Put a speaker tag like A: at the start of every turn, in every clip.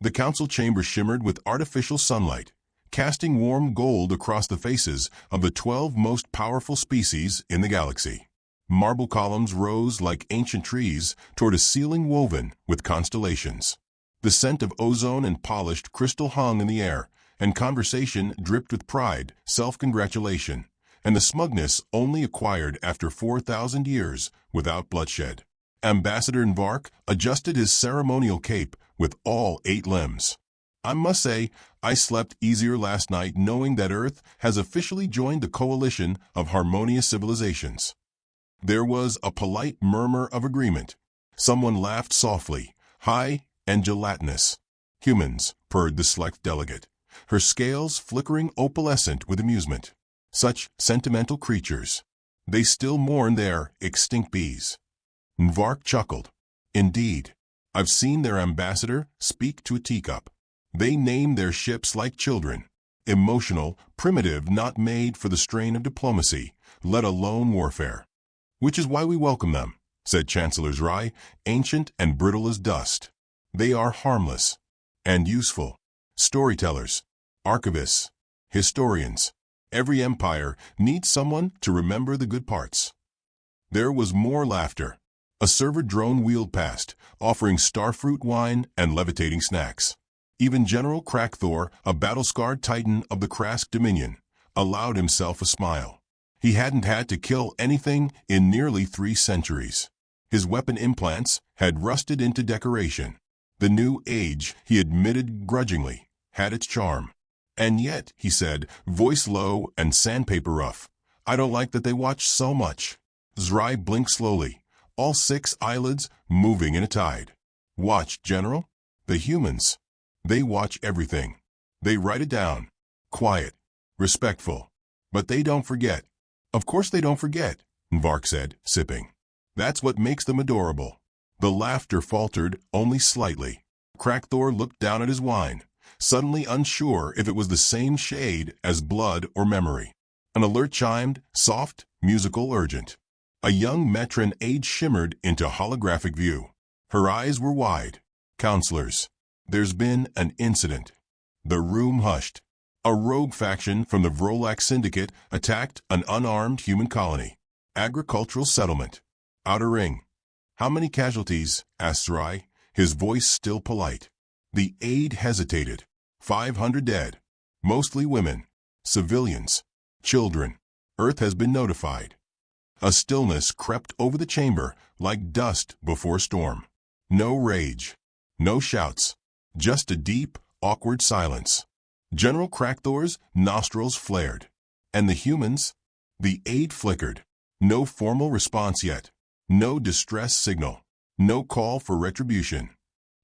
A: The council chamber shimmered with artificial sunlight, casting warm gold across the faces of the 12 most powerful species in the galaxy. Marble columns rose like ancient trees toward a ceiling woven with constellations. The scent of ozone and polished crystal hung in the air, and conversation dripped with pride, self-congratulation, and the smugness only acquired after 4,000 years without bloodshed. Ambassador Nvark adjusted his ceremonial cape with all 8 limbs. I must say, I slept easier last night knowing that Earth has officially joined the coalition of harmonious civilizations. There was a polite murmur of agreement. Someone laughed softly, high and gelatinous. Humans, purred the select delegate, her scales flickering opalescent with amusement. Such sentimental creatures. They still mourn their extinct bees. Nvark chuckled. Indeed, I've seen their ambassador speak to a teacup. They name their ships like children. Emotional, primitive, not made for the strain of diplomacy, let alone warfare. Which is why we welcome them, said Chancellor Zrai, ancient and brittle as dust. They are harmless and useful. Storytellers, archivists, historians. Every empire needs someone to remember the good parts. There was more laughter. A server drone wheeled past, offering starfruit wine and levitating snacks. Even General Krakthor, a battle-scarred titan of the Krask Dominion, allowed himself a smile. He hadn't had to kill anything in nearly 3 centuries. His weapon implants had rusted into decoration. The new age, he admitted grudgingly, had its charm. And yet, he said, voice low and sandpaper rough, I don't like that they watch so much. Zrai blinked slowly, all 6 eyelids moving in a tide. Watch, General? The humans. They watch everything. They write it down. Quiet. Respectful. But they don't forget. Of course they don't forget, Nvark said, sipping. That's what makes them adorable. The laughter faltered only slightly. Krakthor looked down at his wine, suddenly unsure if it was the same shade as blood or memory. An alert chimed, soft, musical, urgent. A young matron age shimmered into holographic view. Her eyes were wide. Counselors, there's been an incident. The room hushed. A rogue faction from the Vrolak Syndicate attacked an unarmed human colony. Agricultural settlement. Outer Ring. How many casualties? Asked Zrai, his voice still polite. The aide hesitated. 500 dead. Mostly women. Civilians. Children. Earth has been notified. A stillness crept over the chamber like dust before storm. No rage. No shouts. Just a deep, awkward silence. General Krakthor's nostrils flared. And the humans? The aide flickered. No formal response yet. No distress signal. No call for retribution.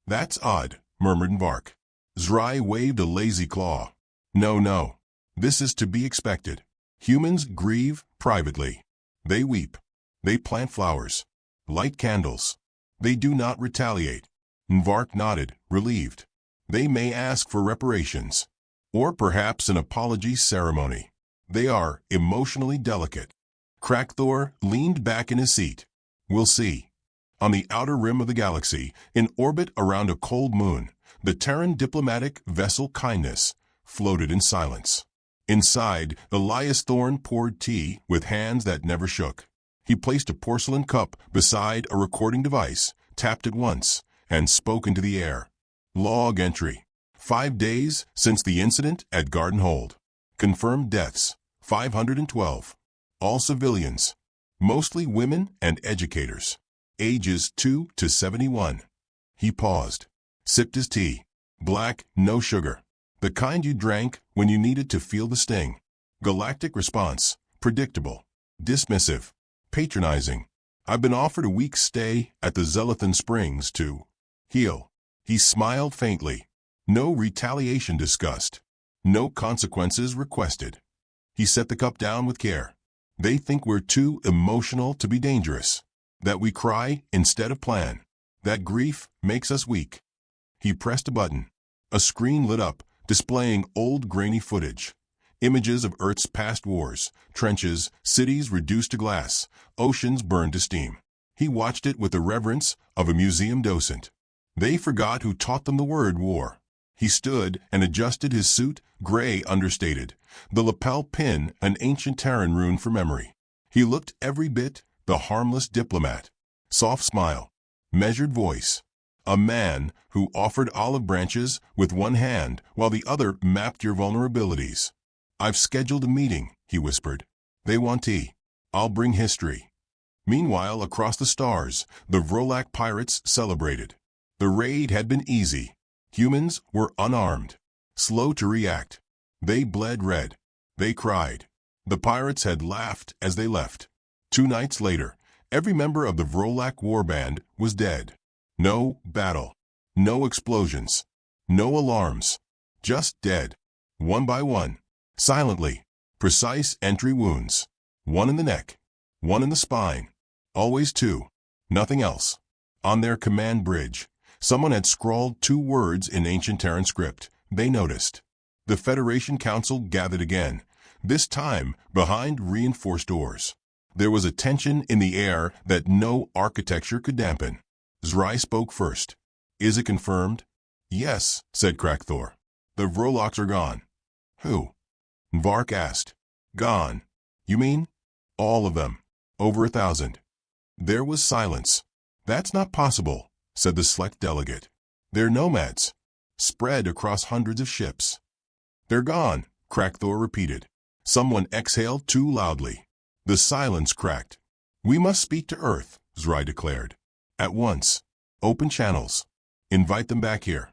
A: That's odd, murmured Nvark. Zrai waved a lazy claw. No. This is to be expected. Humans grieve privately. They weep. They plant flowers. Light candles. They do not retaliate. Nvark nodded, relieved. They may ask for reparations. Or perhaps an apology ceremony. They are emotionally delicate. Krakthor leaned back in his seat. We'll see. On the outer rim of the galaxy, in orbit around a cold moon, the Terran diplomatic vessel Kindness floated in silence. Inside, Elias Thorne poured tea with hands that never shook. He placed a porcelain cup beside a recording device, tapped it once, and spoke into the air. Log entry. 5 days since the incident at Garden Hold. Confirmed deaths, 512. All civilians. Mostly women and educators. Ages 2 to 71. He paused. Sipped his tea. Black, no sugar. The kind you drank when you needed to feel the sting. Galactic response. Predictable. Dismissive. Patronizing. I've been offered a week's stay at the Zelathan Springs to heal. He smiled faintly. No retaliation discussed. No consequences requested. He set the cup down with care. They think we're too emotional to be dangerous. That we cry instead of plan. That grief makes us weak. He pressed a button. A screen lit up, displaying old grainy footage. Images of Earth's past wars, trenches, cities reduced to glass, oceans burned to steam. He watched it with the reverence of a museum docent. They forgot who taught them the word war. He stood and adjusted his suit, gray understated, the lapel pin an ancient Terran rune for memory. He looked every bit the harmless diplomat. Soft smile, measured voice. A man who offered olive branches with one hand while the other mapped your vulnerabilities. "I've scheduled a meeting," he whispered. "They want tea. I'll bring history." Meanwhile, across the stars, the Vrolak pirates celebrated. The raid had been easy. Humans were unarmed, slow to react. They bled red. They cried. The pirates had laughed as they left. 2 nights later, every member of the Vrolak warband was dead. No battle. No explosions. No alarms. Just dead. One by one. Silently. Precise entry wounds. One in the neck. One in the spine. Always 2. Nothing else. On their command bridge, someone had scrawled 2 words in ancient Terran script. They noticed. The Federation Council gathered again, this time behind reinforced doors. There was a tension in the air that no architecture could dampen. Zrai spoke first. "Is it confirmed?" "Yes," said Krakthor. "The Vrolaks are gone." "Who?" Vark asked. "Gone. You mean?" "All of them. Over 1,000. There was silence. "That's not possible," said the select delegate. "They're nomads, spread across hundreds of ships." "They're gone," Krakthor repeated. Someone exhaled too loudly. The silence cracked. "We must speak to Earth," Zrai declared. "At once. Open channels. Invite them back here."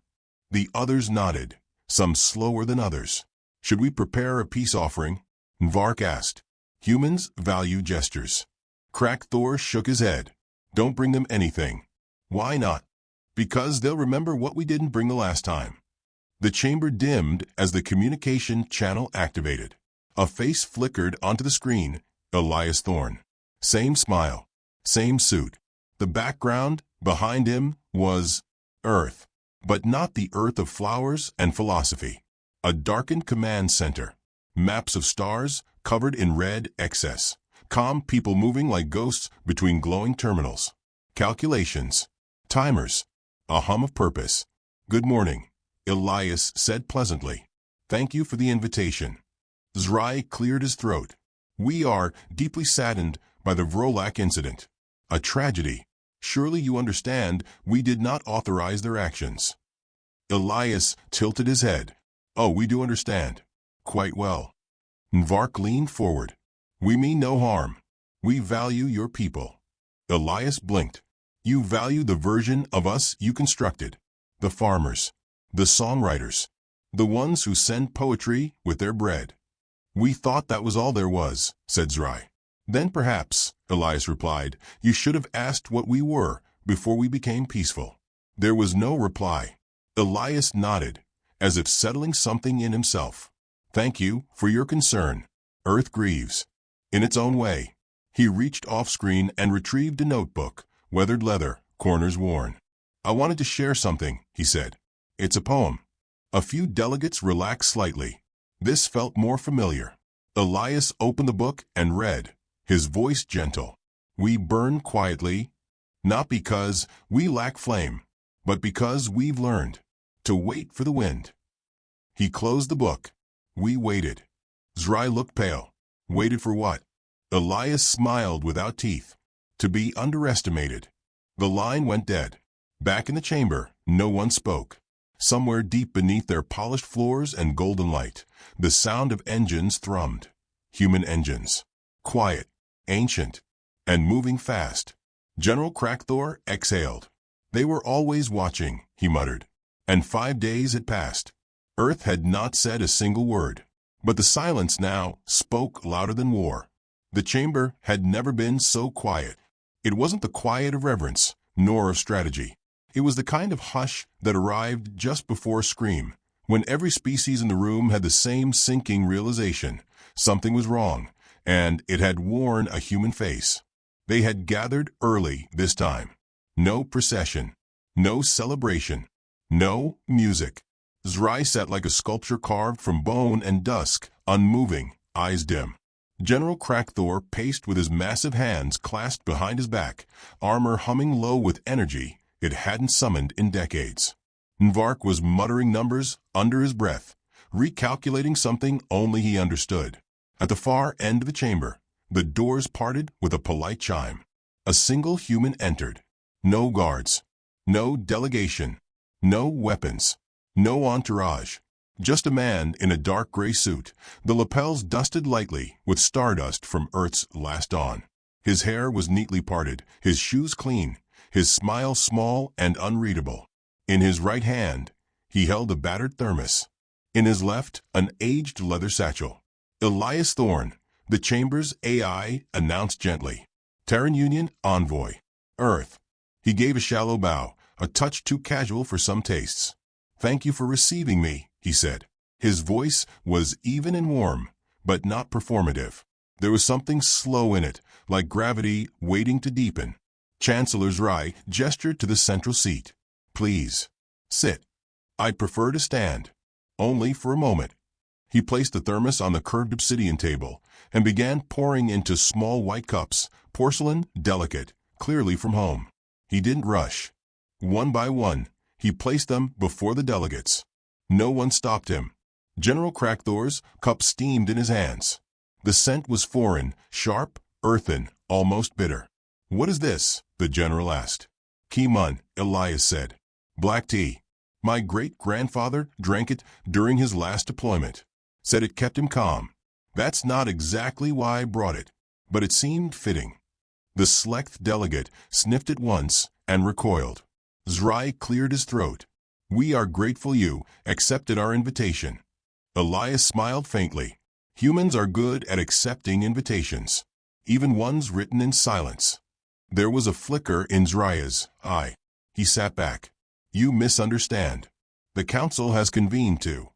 A: The others nodded, some slower than others. "Should we prepare a peace offering?" Vark asked. "Humans value gestures." Krakthor shook his head. "Don't bring them anything." "Why not?" "Because they'll remember what we didn't bring the last time." The chamber dimmed as the communication channel activated. A face flickered onto the screen. Elias Thorne. Same smile. Same suit. The background, behind him, was Earth. But not the Earth of flowers and philosophy. A darkened command center. Maps of stars covered in red excess. Calm people moving like ghosts between glowing terminals. Calculations. Timers. A hum of purpose. "Good morning," Elias said pleasantly. "Thank you for the invitation." Zrai cleared his throat. "We are deeply saddened by the Vrolak incident. A tragedy. Surely you understand we did not authorize their actions." Elias tilted his head. "Oh, we do understand. Quite well." Vark leaned forward. "We mean no harm. We value your people." Elias blinked. "You value the version of us you constructed. The farmers. The songwriters. The ones who send poetry with their bread." "We thought that was all there was," said Zrai. "Then perhaps," Elias replied, "you should have asked what we were before we became peaceful." There was no reply. Elias nodded, as if settling something in himself. "Thank you for your concern. Earth grieves. In its own way." He reached off-screen and retrieved a notebook, weathered leather, corners worn. "I wanted to share something," he said. "It's a poem." A few delegates relaxed slightly. This felt more familiar. Elias opened the book and read, his voice gentle. "We burn quietly, not because we lack flame, but because we've learned to wait for the wind." He closed the book. We waited. Zrai looked pale. Waited for what? Elias smiled without teeth. To be underestimated. The line went dead. Back in the chamber, no one spoke. Somewhere deep beneath their polished floors and golden light, the sound of engines thrummed. Human engines. Quiet, ancient, and moving fast. General Krakthor exhaled. "They were always watching," he muttered. And 5 days had passed. Earth had not said a single word. But the silence now spoke louder than war. The chamber had never been so quiet. It wasn't the quiet of reverence, nor of strategy. It was the kind of hush that arrived just before a scream, when every species in the room had the same sinking realization. Something was wrong, and it had worn a human face. They had gathered early this time. No procession. No celebration. No music. Zrai sat like a sculpture carved from bone and dusk, unmoving, eyes dim. General Krakthor paced with his massive hands clasped behind his back, armor humming low with energy it hadn't summoned in decades. Nvark was muttering numbers under his breath, recalculating something only he understood. At the far end of the chamber, the doors parted with a polite chime. A single human entered. No guards, no delegation, no weapons, no entourage. Just a man in a dark gray suit, the lapels dusted lightly with stardust from Earth's last dawn. His hair was neatly parted, his shoes clean, his smile small and unreadable. In his right hand, he held a battered thermos. In his left, an aged leather satchel. Elias Thorne, the chamber's AI, announced gently. Terran Union envoy. Earth. He gave a shallow bow, a touch too casual for some tastes. Thank you for receiving me, he said. His voice was even and warm, but not performative. There was something slow in it, like gravity waiting to deepen. Chancellor Zrai gestured to the central seat. Please, sit. I'd prefer to stand. Only for a moment. He placed the thermos on the curved obsidian table and began pouring into small white cups, porcelain, delicate, clearly from home. He didn't rush. One by one, he placed them before the delegates. No one stopped him. General Krakthor's cup steamed in his hands. The scent was foreign, sharp, earthen, almost bitter. What is this? The general asked. Kimun, Elias said. Black tea. My great-grandfather drank it during his last deployment. Said it kept him calm. That's not exactly why I brought it, but it seemed fitting. The select delegate sniffed it once and recoiled. Zrai cleared his throat. We are grateful you accepted our invitation. Elias smiled faintly. Humans are good at accepting invitations, even ones written in silence. There was a flicker in Zrai's eye. He sat back. You misunderstand. The council has convened to.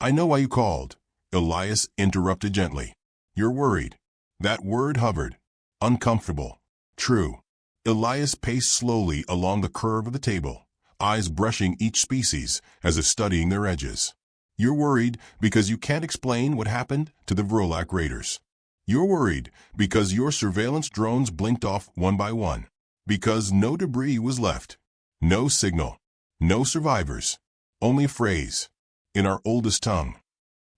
A: I know why you called. Elias interrupted gently. You're worried. That word hovered. Uncomfortable. True. Elias paced slowly along the curve of the table, eyes brushing each species as if studying their edges. You're worried because you can't explain what happened to the Vrolak raiders. You're worried because your surveillance drones blinked off one by one. Because no debris was left. No signal. No survivors. Only a phrase. In our oldest tongue.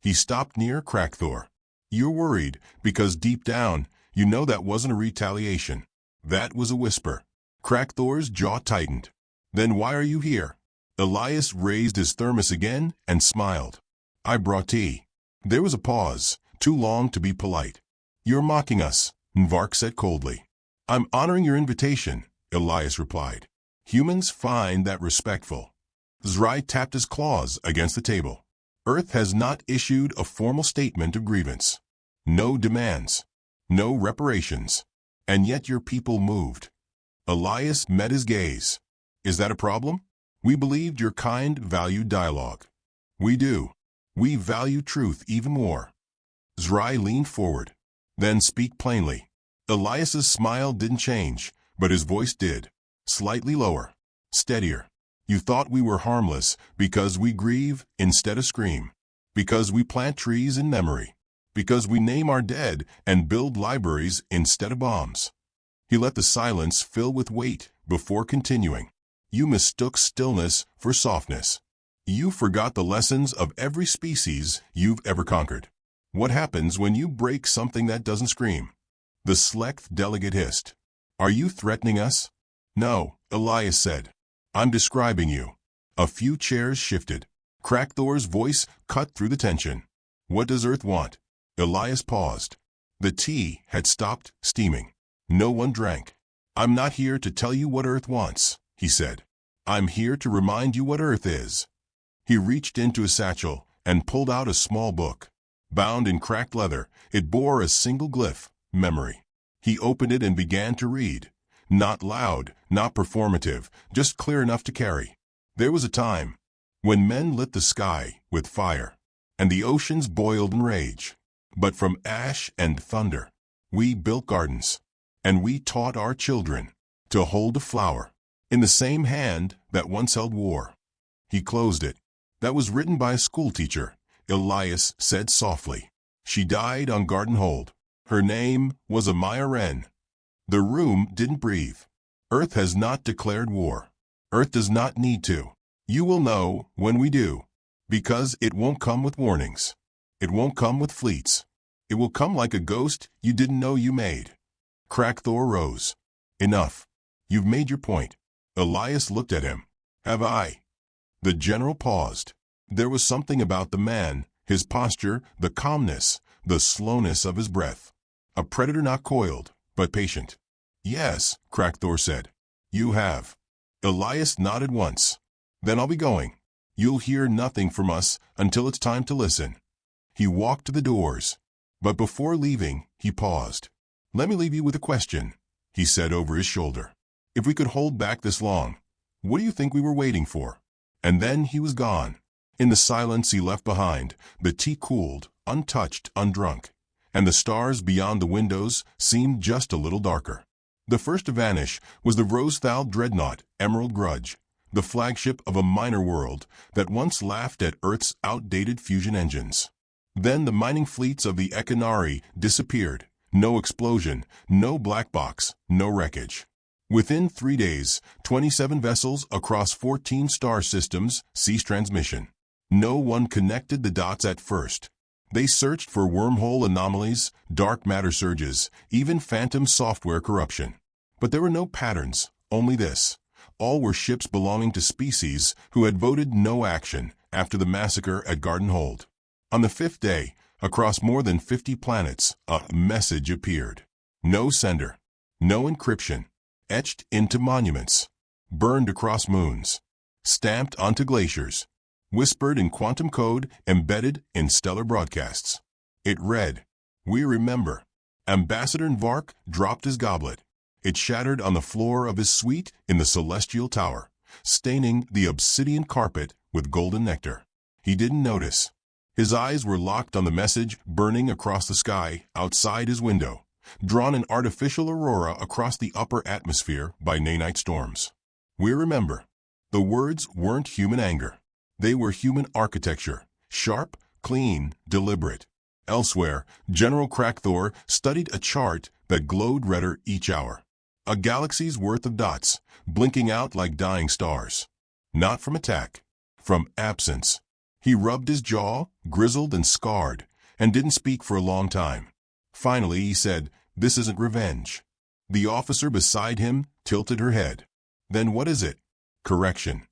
A: He stopped near Krakthor. You're worried because deep down, you know that wasn't a retaliation. That was a whisper. Krakthor's jaw tightened. Then why are you here? Elias raised his thermos again and smiled. I brought tea. There was a pause, too long to be polite. You're mocking us, Nvark said coldly. I'm honoring your invitation, Elias replied. Humans find that respectful. Zrai tapped his claws against the table. Earth has not issued a formal statement of grievance. No demands. No reparations. And yet your people moved. Elias met his gaze. Is that a problem? We believed your kind valued dialogue. We do. We value truth even more. Zrai leaned forward. Then speak plainly. Elias's smile didn't change, but his voice did. Slightly lower. Steadier. You thought we were harmless because we grieve instead of scream. Because we plant trees in memory. Because we name our dead and build libraries instead of bombs. He let the silence fill with weight before continuing. You mistook stillness for softness. You forgot the lessons of every species you've ever conquered. What happens when you break something that doesn't scream? The select delegate hissed. Are you threatening us? No, Elias said. I'm describing you. A few chairs shifted. Krakthor's voice cut through the tension. What does Earth want? Elias paused. The tea had stopped steaming. No one drank. I'm not here to tell you what Earth wants, he said. I'm here to remind you what Earth is. He reached into his satchel and pulled out a small book. Bound in cracked leather, it bore a single glyph, memory. He opened it and began to read. Not loud, not performative, just clear enough to carry. There was a time when men lit the sky with fire, and the oceans boiled in rage. But from ash and thunder, we built gardens, and we taught our children to hold a flower in the same hand that once held war. He closed it. That was written by a schoolteacher, Elias said softly. She died on garden hold. Her name was Amaya Wren. The room didn't breathe. Earth has not declared war. Earth does not need to. You will know when we do, because it won't come with warnings. It won't come with fleets. It will come like a ghost you didn't know you made. Thor rose. Enough. You've made your point. Elias looked at him. Have I? The general paused. There was something about the man, his posture, the calmness, the slowness of his breath. A predator not coiled, but patient. Yes, Thor said. You have. Elias nodded once. Then I'll be going. You'll hear nothing from us until it's time to listen. He walked to the doors. But before leaving, he paused. Let me leave you with a question, he said over his shoulder. If we could hold back this long, what do you think we were waiting for? And then he was gone. In the silence he left behind, the tea cooled, untouched, undrunk, and the stars beyond the windows seemed just a little darker. The first to vanish was the Rosethal dreadnought, Emerald Grudge, the flagship of a minor world that once laughed at Earth's outdated fusion engines. Then the mining fleets of the Ekanari disappeared. No explosion, no black box, no wreckage. Within 3 days, 27 vessels across 14 star systems ceased transmission. No one connected the dots at first. They searched for wormhole anomalies, dark matter surges, even phantom software corruption. But there were no patterns, only this. All were ships belonging to species who had voted no action after the massacre at Garden Hold. On the 5th day, across more than 50 planets, a message appeared. No sender, no encryption, etched into monuments, burned across moons, stamped onto glaciers, whispered in quantum code embedded in stellar broadcasts. It read, "We remember." Ambassador Vark dropped his goblet. It shattered on the floor of his suite in the celestial tower, staining the obsidian carpet with golden nectar. He didn't notice. His eyes were locked on the message burning across the sky outside his window, drawn in artificial aurora across the upper atmosphere by nanite storms. We remember. The words weren't human anger. They were human architecture, sharp, clean, deliberate. Elsewhere, General Thor studied a chart that glowed redder each hour. A galaxy's worth of dots, blinking out like dying stars. Not from attack, from absence. He rubbed his jaw, grizzled and scarred, and didn't speak for a long time. Finally, he said, "This isn't revenge." The officer beside him tilted her head. "Then what is it?" "Correction."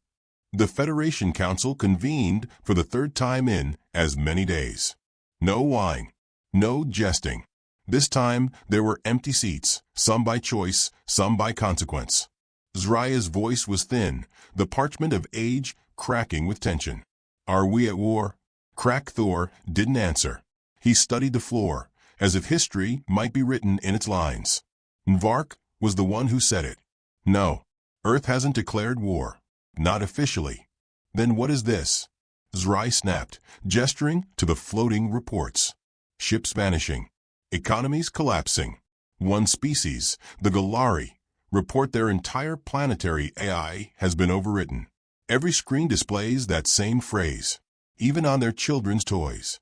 A: The Federation Council convened for the 3rd time in as many days. No wine, no jesting. This time there were empty seats, some by choice, some by consequence. Zraya's voice was thin, the parchment of age cracking with tension. "Are we at war?" Thor didn't answer. He studied the floor, as if history might be written in its lines. Vark was the one who said it. "No, Earth hasn't declared war. Not officially." "Then what is this?" Zrai snapped, gesturing to the floating reports. "Ships vanishing. Economies collapsing. One species, the Galari, report their entire planetary AI has been overwritten. Every screen displays that same phrase, even on their children's toys."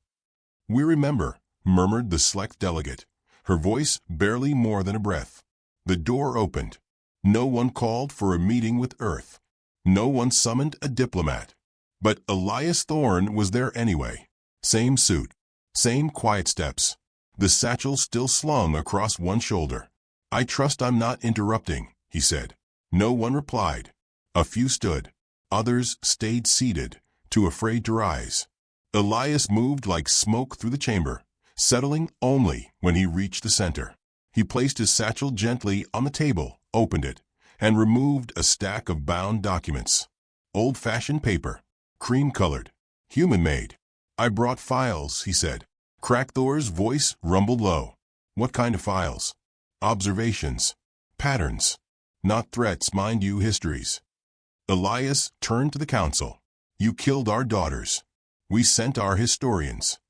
A: "We remember," murmured the select delegate, her voice barely more than a breath. The door opened. No one called for a meeting with Earth. No one summoned a diplomat. But Elias Thorne was there anyway. Same suit, same quiet steps, the satchel still slung across one shoulder. "I trust I'm not interrupting," he said. No one replied. A few stood. Others stayed seated, too afraid to rise. Elias moved like smoke through the chamber, settling only when he reached the center. He placed his satchel gently on the table, opened it, and removed a stack of bound documents. Old-fashioned paper, cream-colored, human-made. "I brought files," he said. Thor's voice rumbled low. "What kind of files?" "Observations. Patterns. Not threats, mind you, histories." Elias turned to the council. "You killed our daughters. We sent our historians."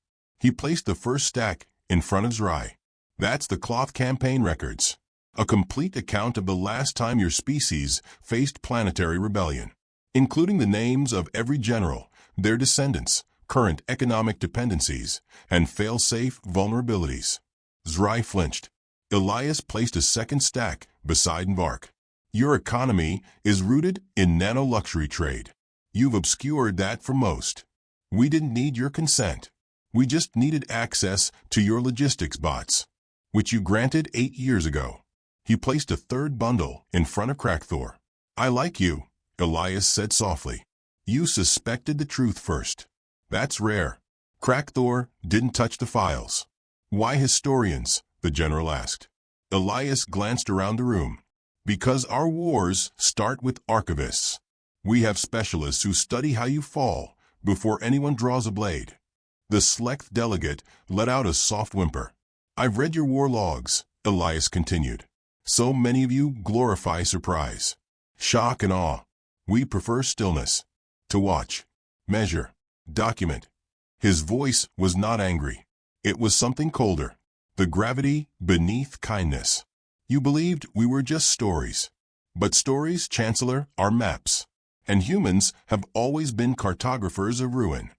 A: He placed the first stack in front of Zrai. "That's the cloth campaign records. A complete account of the last time your species faced planetary rebellion, including the names of every general, their descendants, current economic dependencies, and fail-safe vulnerabilities." Zrai flinched. Elias placed a second stack beside Vark. "Your economy is rooted in nano-luxury trade. You've obscured that for most. We didn't need your consent. We just needed access to your logistics bots, which you granted 8 years ago. He placed a third bundle in front of Crackthor. I like you, Elias said softly. You suspected the truth first. That's rare. Crackthor didn't touch the files. Why historians? The general asked. Elias glanced around the room. Because our wars start with archivists. We have specialists who study how you fall before anyone draws a blade. The select delegate let out a soft whimper. I've read your war logs, Elias continued. So many of you glorify surprise, shock and awe. We prefer stillness. To watch, measure, document. His voice was not angry. It was something colder. The gravity beneath kindness. You believed we were just stories. But stories, Chancellor, are maps. And humans have always been cartographers of ruin.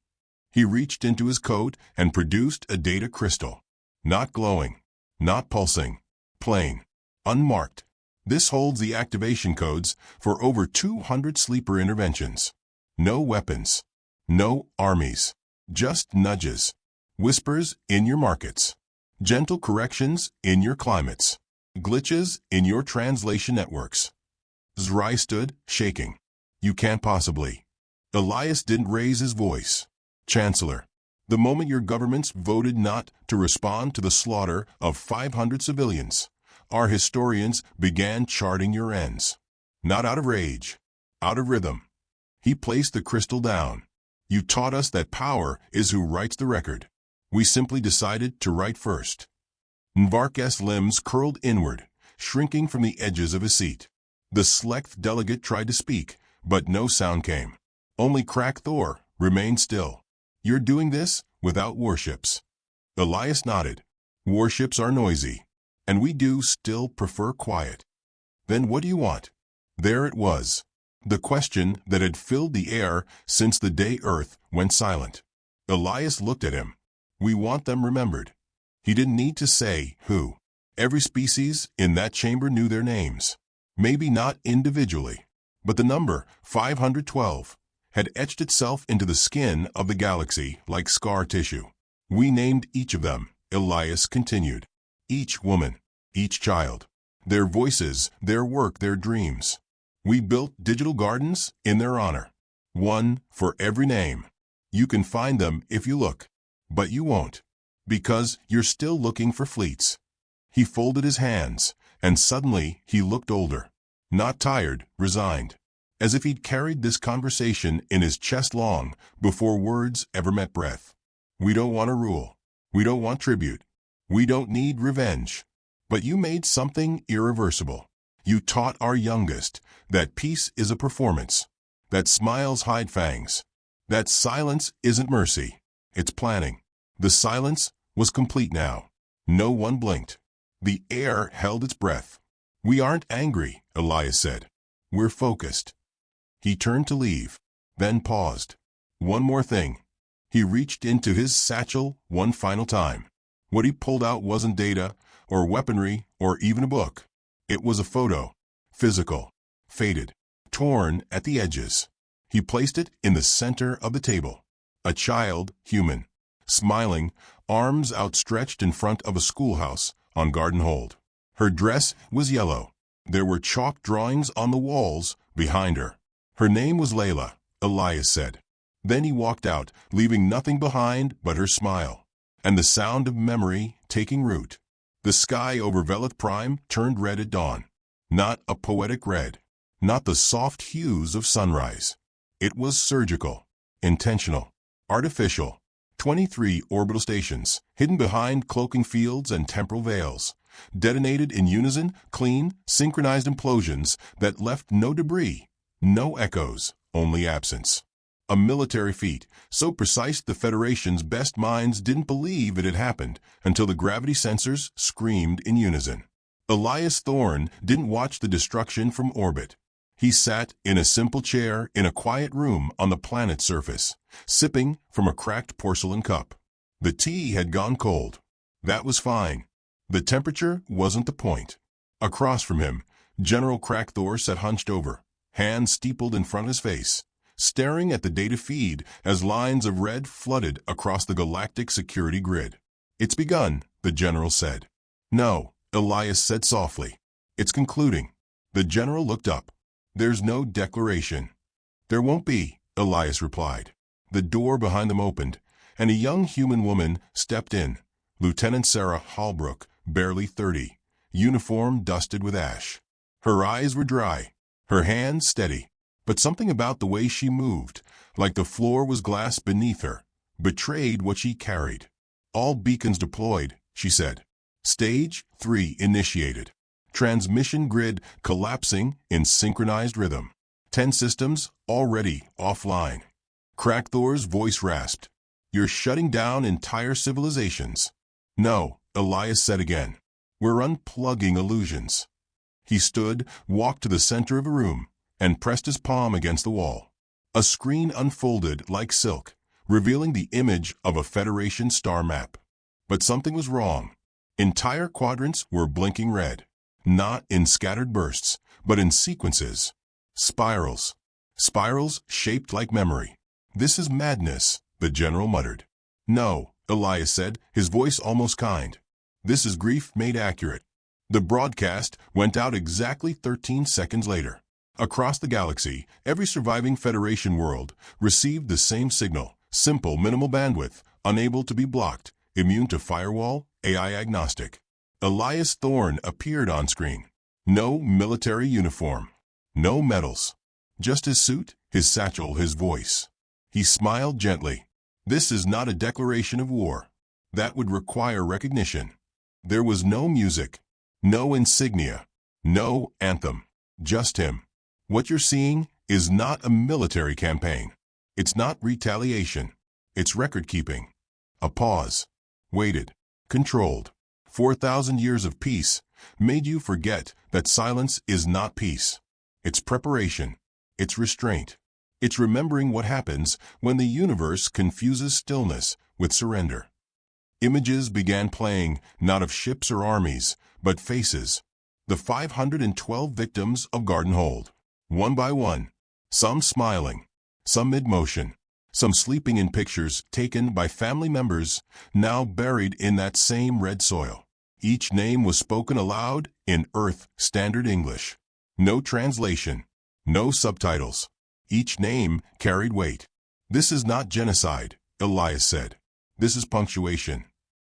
A: He reached into his coat and produced a data crystal. Not glowing, not pulsing, plain, unmarked. This holds the activation codes for over 200 sleeper interventions. No weapons, no armies, just nudges, whispers in your markets, gentle corrections in your climates, glitches in your translation networks. Zrai stood, shaking. You can't possibly. Elias didn't raise his voice. Chancellor, the moment your governments voted not to respond to the slaughter of 500 civilians, our historians began charting your ends. Not out of rage, out of rhythm. He placed the crystal down. You taught us that power is who writes the record. We simply decided to write first. Nvark's limbs curled inward, shrinking from the edges of his seat. The select delegate tried to speak, but no sound came. Only Crackthor remained still. You're doing this without warships. Elias nodded. Warships are noisy, and we do still prefer quiet. Then what do you want? There it was. The question that had filled the air since the day Earth went silent. Elias looked at him. We want them remembered. He didn't need to say who. Every species in that chamber knew their names. Maybe not individually, but the number 512 had etched itself into the skin of the galaxy like scar tissue. We named each of them, Elias continued. Each woman, each child, their voices, their work, their dreams. We built digital gardens in their honor. One for every name. You can find them if you look, but you won't, because you're still looking for fleets. He folded his hands, and suddenly he looked older. Not tired, resigned. As if he'd carried this conversation in his chest long before words ever met breath. We don't want to rule. We don't want tribute. We don't need revenge. But you made something irreversible. You taught our youngest that peace is a performance, that smiles hide fangs, that silence isn't mercy, it's planning. The silence was complete now. No one blinked. The air held its breath. We aren't angry, Elias said. We're focused. He turned to leave, then paused. One more thing. He reached into his satchel one final time. What he pulled out wasn't data, or weaponry, or even a book. It was a photo. Physical. Faded. Torn at the edges. He placed it in the center of the table. A child, human. Smiling, arms outstretched in front of a schoolhouse on garden hold. Her dress was yellow. There were chalk drawings on the walls behind her. Her name was Layla, Elias said. Then he walked out, leaving nothing behind but her smile, and the sound of memory taking root. The sky over Veloth Prime turned red at dawn. Not a poetic red. Not the soft hues of sunrise. It was surgical, intentional, artificial. 23 orbital stations, hidden behind cloaking fields and temporal veils, detonated in unison, clean, synchronized implosions that left no debris, no echoes, only absence. A military feat, so precise the Federation's best minds didn't believe it had happened until the gravity sensors screamed in unison. Elias Thorne didn't watch the destruction from orbit. He sat in a simple chair in a quiet room on the planet's surface, sipping from a cracked porcelain cup. The tea had gone cold. That was fine. The temperature wasn't the point. Across from him, General Crackthor sat hunched over, hands steepled in front of his face, staring at the data feed as lines of red flooded across the galactic security grid. "It's begun," the general said. "No," Elias said softly. "It's concluding." The general looked up. "There's no declaration." "There won't be," Elias replied. The door behind them opened, and a young human woman stepped in. Lieutenant Sarah Holbrook, barely 30, uniform dusted with ash. Her eyes were dry, her hands steady, but something about the way she moved, like the floor was glass beneath her, betrayed what she carried. "All beacons deployed," she said. "Stage 3 initiated. Transmission grid collapsing in synchronized rhythm. 10 systems already offline." Crackthor's voice rasped. "You're shutting down entire civilizations." "No," Elias said again. "We're unplugging illusions." He stood, walked to the center of a room, and pressed his palm against the wall. A screen unfolded like silk, revealing the image of a Federation star map. But something was wrong. Entire quadrants were blinking red, not in scattered bursts, but in sequences. Spirals. Spirals shaped like memory. "This is madness," the general muttered. "No," Elias said, his voice almost kind. "This is grief made accurate." The broadcast went out exactly 13 seconds later. Across the galaxy, every surviving Federation world received the same signal: simple, minimal bandwidth, unable to be blocked, immune to firewall, AI agnostic. Elias Thorne appeared on screen. No military uniform. No medals. Just his suit, his satchel, his voice. He smiled gently. "This is not a declaration of war. That would require recognition." There was no music, no insignia, no anthem. Just him. "What you're seeing is not a military campaign. It's not retaliation. It's record-keeping." A pause. Waited. Controlled. 4,000 years of peace made you forget that silence is not peace. It's preparation. It's restraint. It's remembering what happens when the universe confuses stillness with surrender. Images began playing, not of ships or armies, but faces. The 512 victims of Garden Hold. One by one. Some smiling. Some mid-motion. Some sleeping in pictures taken by family members, now buried in that same red soil. Each name was spoken aloud in Earth Standard English. No translation. No subtitles. Each name carried weight. "This is not genocide," Elias said. "This is punctuation."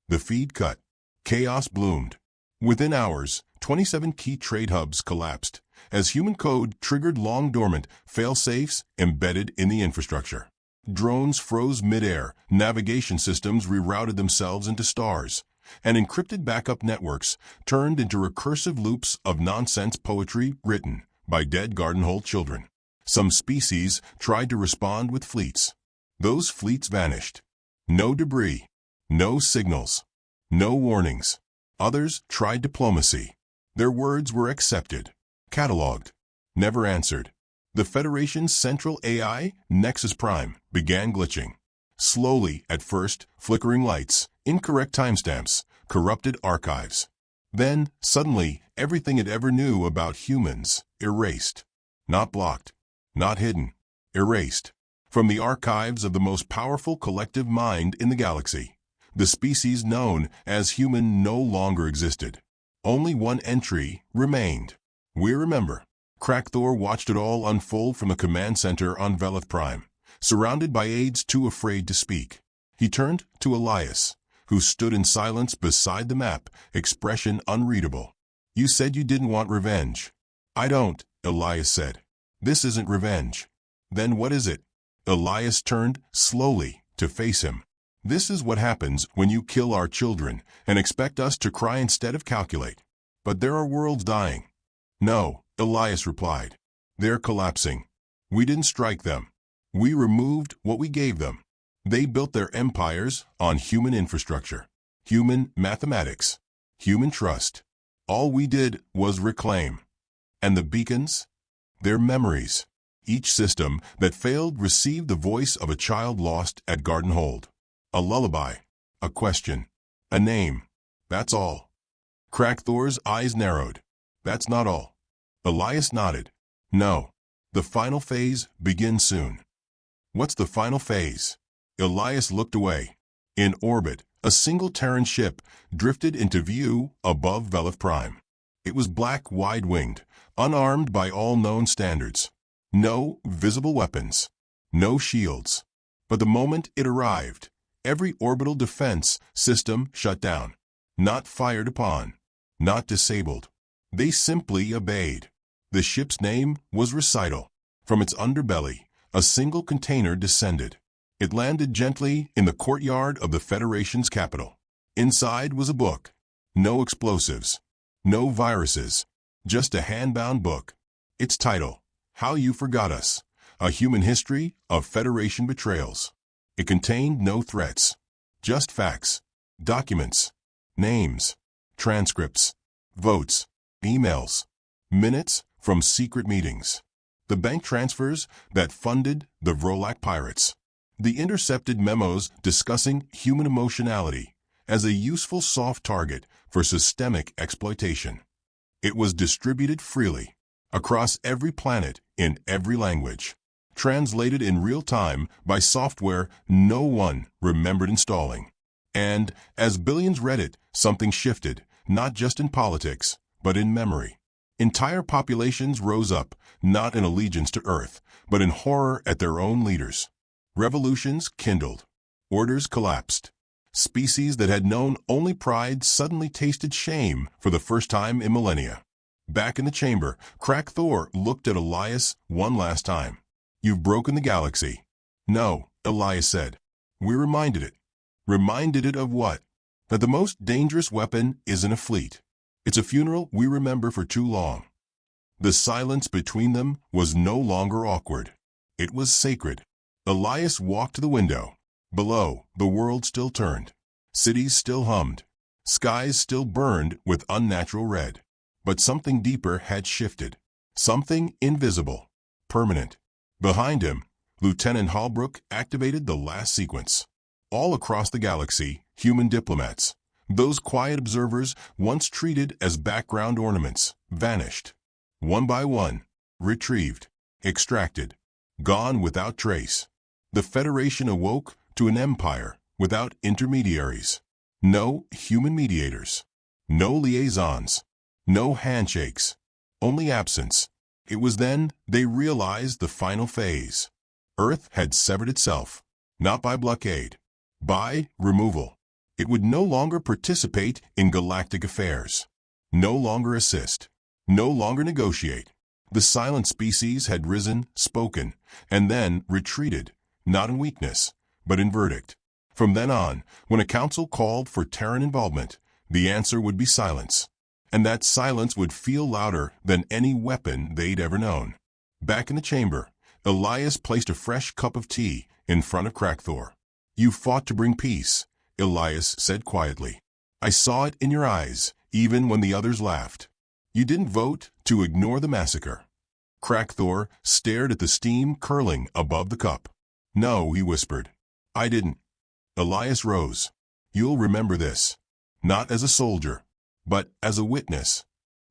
A: The feed cut. Chaos bloomed. Within hours, 27 key trade hubs collapsed, as human code triggered long-dormant fail-safes embedded in the infrastructure. Drones froze mid-air, navigation systems rerouted themselves into stars, and encrypted backup networks turned into recursive loops of nonsense poetry written by dead Garden Hold children. Some species tried to respond with fleets. Those fleets vanished. No debris. No signals. No warnings. Others tried diplomacy. Their words were accepted, cataloged, never answered. The Federation's central AI, Nexus Prime, began glitching. Slowly at first, flickering lights, incorrect timestamps, corrupted archives. Then, suddenly, everything it ever knew about humans erased. Not blocked. Not hidden. Erased. From the archives of the most powerful collective mind in the galaxy. The species known as human no longer existed. Only one entry remained. "We remember." Crackthor watched it all unfold from the command center on Velith Prime, surrounded by aides too afraid to speak. He turned to Elias, who stood in silence beside the map, expression unreadable. "You said you didn't want revenge." "I don't," Elias said. "This isn't revenge." "Then what is it?" Elias turned slowly to face him. "This is what happens when you kill our children and expect us to cry instead of calculate." "But there are worlds dying." "No," Elias replied. "They're collapsing. We didn't strike them. We removed what we gave them. They built their empires on human infrastructure, human mathematics, human trust. All we did was reclaim. And the beacons? They're memories. Each system that failed received the voice of a child lost at Garden Hold. A lullaby, a question, a name. That's all." Crackthor's eyes narrowed. "That's not all." Elias nodded. "No. The final phase begins soon. What's the final phase? Elias looked away. In orbit, a single Terran ship drifted into view above Velith Prime. It was black, wide-winged, unarmed by all known standards. No visible weapons. No shields. But the moment it arrived, every orbital defense system shut down. Not fired upon. Not disabled. They simply obeyed. The ship's name was Recital. From its underbelly, a single container descended. It landed gently in the courtyard of the Federation's capital. Inside was a book. No explosives. No viruses. Just a hand-bound book. Its title, How You Forgot Us, A Human History of Federation Betrayals. It contained no threats. Just facts. Documents. Names. Transcripts. Votes. Emails. Minutes from secret meetings. The bank transfers that funded the Vrolak pirates. The intercepted memos discussing human emotionality as a useful soft target for systemic exploitation. It was distributed freely, across every planet, in every language, translated in real time by software no one remembered installing. And, as billions read it, something shifted, not just in politics, but in memory. Entire populations rose up, not in allegiance to Earth, but in horror at their own leaders. Revolutions kindled. Orders collapsed. Species that had known only pride suddenly tasted shame for the first time in millennia. Back in the chamber, Crack Thor looked at Elias one last time. You've broken the galaxy. No, Elias said. We reminded it. Reminded it of what? That the most dangerous weapon isn't a fleet. It's a funeral we remember for too long. The silence between them was no longer awkward. It was sacred. Elias walked to the window. Below, the world still turned. Cities still hummed. Skies still burned with unnatural red. But something deeper had shifted. Something invisible. Permanent. Behind him, Lieutenant Hallbrook activated the last sequence. All across the galaxy, human diplomats, those quiet observers once treated as background ornaments, vanished. One by one, retrieved, extracted, gone without trace. The Federation awoke to an empire without intermediaries. No human mediators. No liaisons. No handshakes. Only absence. It was then they realized the final phase. Earth had severed itself, not by blockade, by removal. It would no longer participate in galactic affairs, no longer assist, no longer negotiate. The silent species had risen, spoken, and then retreated, not in weakness, but in verdict. From then on, when a council called for Terran involvement, the answer would be silence. And that silence would feel louder than any weapon they'd ever known. Back in the chamber, Elias placed a fresh cup of tea in front of Crack Thor. You fought to bring peace, Elias said quietly. I saw it in your eyes, even when the others laughed. You didn't vote to ignore the massacre. Crack Thor stared at the steam curling above the cup. No, he whispered. I didn't. Elias rose. You'll remember this. Not as a soldier, but as a witness.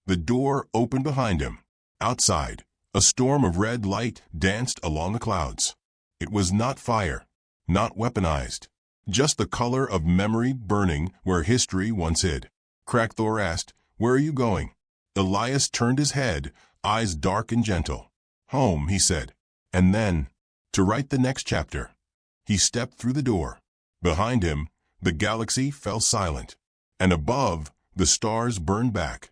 A: The door opened behind him. Outside, a storm of red light danced along the clouds. It was not fire, not weaponized, just the color of memory burning where history once hid. Crack Thor asked, Where are you going? Elias turned his head, eyes dark and gentle. Home, he said. And then, to write the next chapter. He stepped through the door. Behind him, the galaxy fell silent. And above, the stars burned back.